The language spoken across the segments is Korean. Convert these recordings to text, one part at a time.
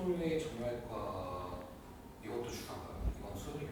소통의 정형외과 이것도 주사인가요? 이건 수술인가요?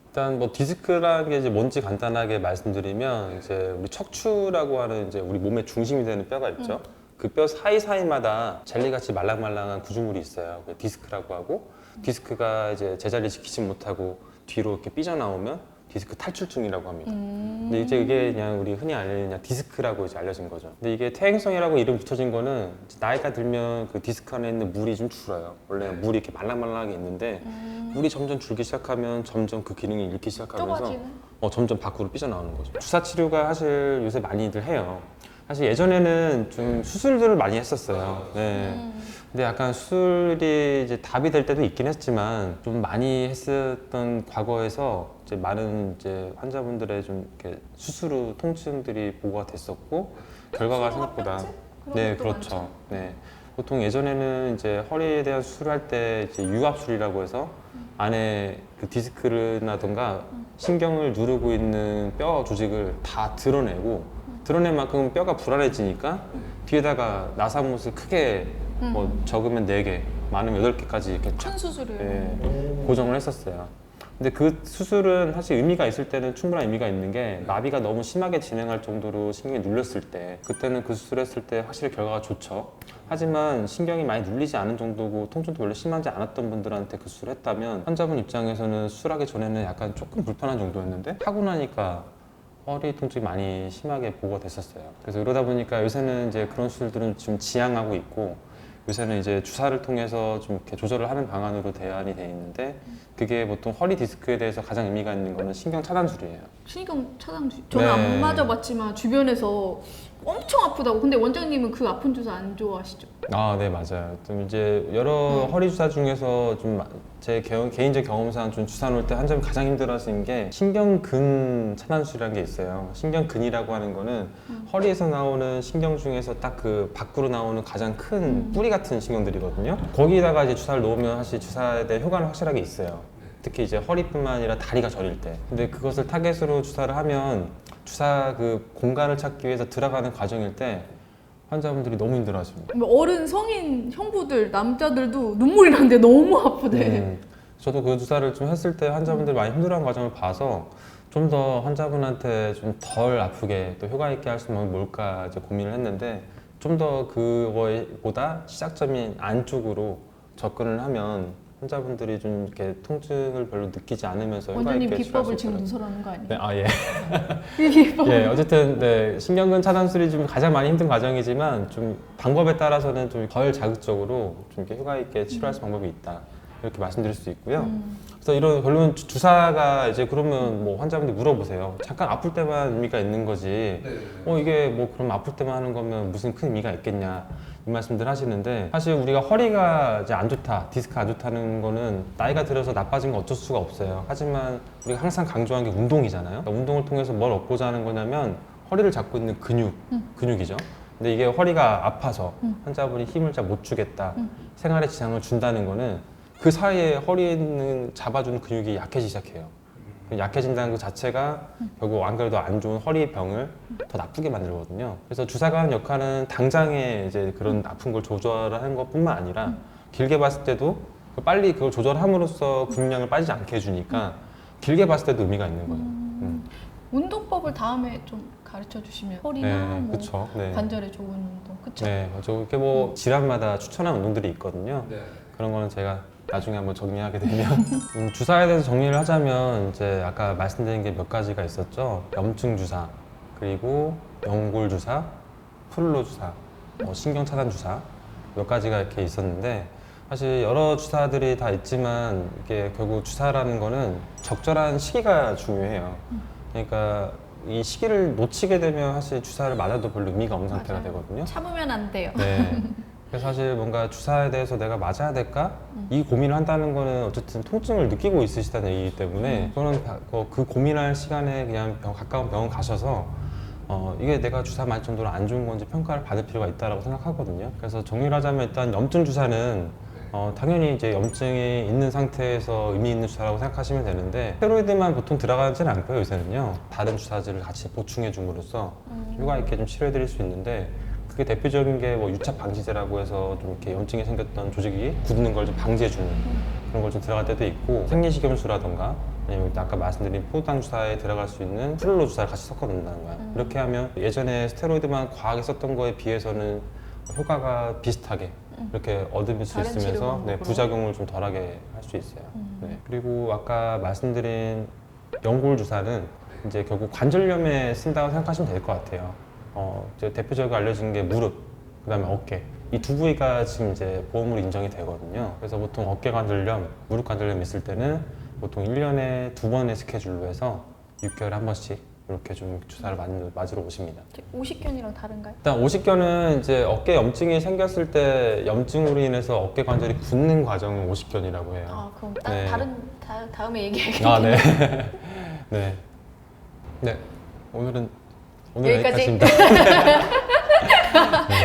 일단 뭐 디스크라는 게 이제 뭔지 간단하게 말씀드리면 이제 우리 척추라고 하는 이제 우리 몸의 중심이 되는 뼈가 있죠. 그 뼈 사이사이마다 젤리같이 말랑말랑한 구조물이 있어요. 그게 디스크라고 하고, 디스크가 이제 제자리 지키지 못하고 뒤로 이렇게 삐져나오면 디스크 탈출증이라고 합니다. 근데 이제 이게 그냥 우리 흔히 알려진 그냥 디스크라고 이제 알려진 거죠. 근데 이게 퇴행성이라고 이름 붙여진 거는 나이가 들면 그 디스크 안에 있는 물이 좀 줄어요. 원래 물이 이렇게 말랑말랑하게 있는데 물이 점점 줄기 시작하면 점점 그 기능이 잃기 시작하면서 좁아지는? 점점 밖으로 삐져나오는 거죠. 주사 치료가 사실 요새 많이들 해요. 사실 예전에는 좀 수술들을 많이 했었어요. 네. 근데 약간 수술이 이제 답이 될 때도 있긴 했지만 좀 많이 했었던 과거에서 이제 많은 이제 환자분들의 좀 이렇게 수술 후 통증들이 보고가 됐었고 결과가 생각보다 네, 그렇죠. 네. 보통 예전에는 이제 허리에 대한 수술을 할 때 이제 유압술이라고 해서 안에 그 디스크라던가 신경을 누르고 있는 뼈 조직을 다 드러내고 드러낸 만큼 뼈가 불안해지니까 뒤에다가 나사못을 크게 뭐 적으면 4개, 많으면 8개까지 이렇게 큰 수술을. 고정을 했었어요. 근데 그 수술은 사실 의미가 있을 때는 충분한 의미가 있는 게 마비가 너무 심하게 진행할 정도로 신경이 눌렸을 때 그때는 그 수술했을 때 확실히 결과가 좋죠. 하지만 신경이 많이 눌리지 않은 정도고 통증도 별로 심하지 않았던 분들한테 그 수술을 했다면 환자분 입장에서는 수술하기 전에는 약간 조금 불편한 정도였는데 하고 나니까 허리 통증이 많이 심하게 보고가 됐었어요. 그래서 이러다 보니까 요새는 이제 그런 수술들은 지금 지양하고 있고 요새는 이제 주사를 통해서 좀 이렇게 조절을 하는 방안으로 대안이 돼 있는데 그게 보통 허리 디스크에 대해서 가장 의미가 있는 거는 신경 차단술이에요. 신경 차단 저는 네. 안 맞아봤지만 주변에서 엄청 아프다고. 근데 원장님은 그 아픈 주사 안 좋아하시죠? 아, 네, 맞아요. 좀 이제 여러 허리 주사 중에서 좀 제 개인적 경험상 좀 주사 놓을 때 환자분이 가장 힘들어하시는 게 신경근 차단술이라는 게 있어요. 신경근이라고 하는 거는 허리에서 나오는 신경 중에서 딱 그 밖으로 나오는 가장 큰 뿌리 같은 신경들이거든요. 거기다가 이제 주사를 놓으면 사실 주사에 대한 효과는 확실하게 있어요. 특히 이제 허리뿐만 아니라 다리가 저릴 때. 근데 그것을 타겟으로 주사를 하면 주사 그 공간을 찾기 위해서 들어가는 과정일 때 환자분들이 너무 힘들어하십니다. 어른, 성인, 형부들, 남자들도 눈물이 나는데 너무 아프대. 저도 그 주사를 좀 했을 때 환자분들이 많이 힘들어하는 과정을 봐서 좀 더 환자분한테 좀 덜 아프게 또 효과 있게 할 수 있는 건 뭘까 이제 고민을 했는데 좀 더 그거보다 시작점인 안쪽으로 접근을 하면 환자분들이 좀 이렇게 통증을 별로 느끼지 않으면서 효과 원장님 있게 치료할 수 비법을 지금 있도록. 누설하는 거 아니에요? 네, 아 예. 이 비법. 예, 어쨌든 네, 신경근 차단술이 좀 가장 많이 힘든 과정이지만 좀 방법에 따라서는 좀 덜 자극적으로 좀 이렇게 효과 있게 치료할 수 있는 방법이 있다. 이렇게 말씀드릴 수 있고요. 그래서 이런 결론 주사가 이제 그러면 뭐 환자분들이 물어보세요. 잠깐 아플 때만 의미가 있는 거지. 이게 뭐 그럼 아플 때만 하는 거면 무슨 큰 의미가 있겠냐. 이 말씀들 하시는데 사실 우리가 허리가 이제 안 좋다, 디스크 안 좋다는 거는 나이가 들어서 나빠진 건 어쩔 수가 없어요. 하지만 우리가 항상 강조하는 게 운동이잖아요. 그러니까 운동을 통해서 뭘 얻고자 하는 거냐면 허리를 잡고 있는 근육이죠. 근데 이게 허리가 아파서 환자분이 힘을 잘 못 주겠다, 생활에 지장을 준다는 거는 그 사이에 허리에 있는 잡아주는 근육이 약해지기 시작해요. 약해진다는 것 자체가 결국 안 그래도 안 좋은 허리병을 더 나쁘게 만들거든요. 그래서 주사가 하는 역할은 당장에 이제 그런 아픈 걸 조절하는 것뿐만 아니라 길게 봤을 때도 빨리 그걸 조절함으로써 근육량을 빠지지 않게 해주니까 길게 봤을 때도 의미가 있는 거예요. 운동법을 다음에 좀 가르쳐 주시면 허리나 네, 뭐 그렇죠. 네. 관절에 좋은 운동, 그쵸? 네, 맞죠. 이렇게 뭐 질환마다 추천한 운동들이 있거든요. 네. 그런 거는 제가 나중에 한번 정리하게 되면 주사에 대해서 정리를 하자면 이제 아까 말씀드린 게 몇 가지가 있었죠. 염증 주사, 그리고 연골 주사, 플루 주사, 신경 차단 주사 몇 가지가 이렇게 있었는데 사실 여러 주사들이 다 있지만 이게 결국 주사라는 거는 적절한 시기가 중요해요. 그러니까 이 시기를 놓치게 되면 사실 주사를 맞아도 별로 의미가 없는 상태가 맞아요. 되거든요. 참으면 안 돼요. 네. 그래서 사실 뭔가 주사에 대해서 내가 맞아야 될까? 이 고민을 한다는 거는 어쨌든 통증을 느끼고 있으시다는 얘기이기 때문에 저는 그 고민할 시간에 그냥 가까운 병원 가셔서 이게 내가 주사 맞을 정도로 안 좋은 건지 평가를 받을 필요가 있다고 생각하거든요. 그래서 정리를 하자면 일단 염증 주사는 당연히 이제 염증이 있는 상태에서 의미 있는 주사라고 생각하시면 되는데 스테로이드만 보통 들어가지는 않고요. 요새는요. 다른 주사들을 같이 보충해 줌으로써 효과 있게 좀 치료해 드릴 수 있는데 그게 대표적인 게 뭐 유착 방지제라고 해서 좀 이렇게 염증이 생겼던 조직이 굳는 걸 좀 방지해주는 그런 걸 좀 들어갈 때도 있고 생리식염수라던가 아니면 아까 말씀드린 포도당 주사에 들어갈 수 있는 플룰로 주사를 같이 섞어 놓는다는 거야. 이렇게 하면 예전에 스테로이드만 과하게 썼던 거에 비해서는 효과가 비슷하게 이렇게 얻을 수 다른 치료 있으면서 방법으로. 부작용을 좀 덜하게 할 수 있어요. 네. 그리고 아까 말씀드린 연골 주사는 이제 결국 관절염에 쓴다고 생각하시면 될 것 같아요. 이제 대표적으로 알려진 게 무릎, 그다음에 어깨. 이 두 부위가 지금 이제 보험으로 인정이 되거든요. 그래서 보통 어깨 관절염, 무릎 관절염 있을 때는 보통 1년에 2번의 스케줄로 해서 6개월에 한 번씩 이렇게 좀 주사를 맞으러 오십니다. 오십견이랑 다른가요? 일단 오십견은 이제 어깨 염증이 생겼을 때 염증으로 인해서 어깨 관절이 굳는 과정을 오십견이라고 해요. 아 그럼 네. 다음에 얘기해야겠네요. 아, 네. 네. 네. 오늘 여기까지. 여기까지입니다. 네.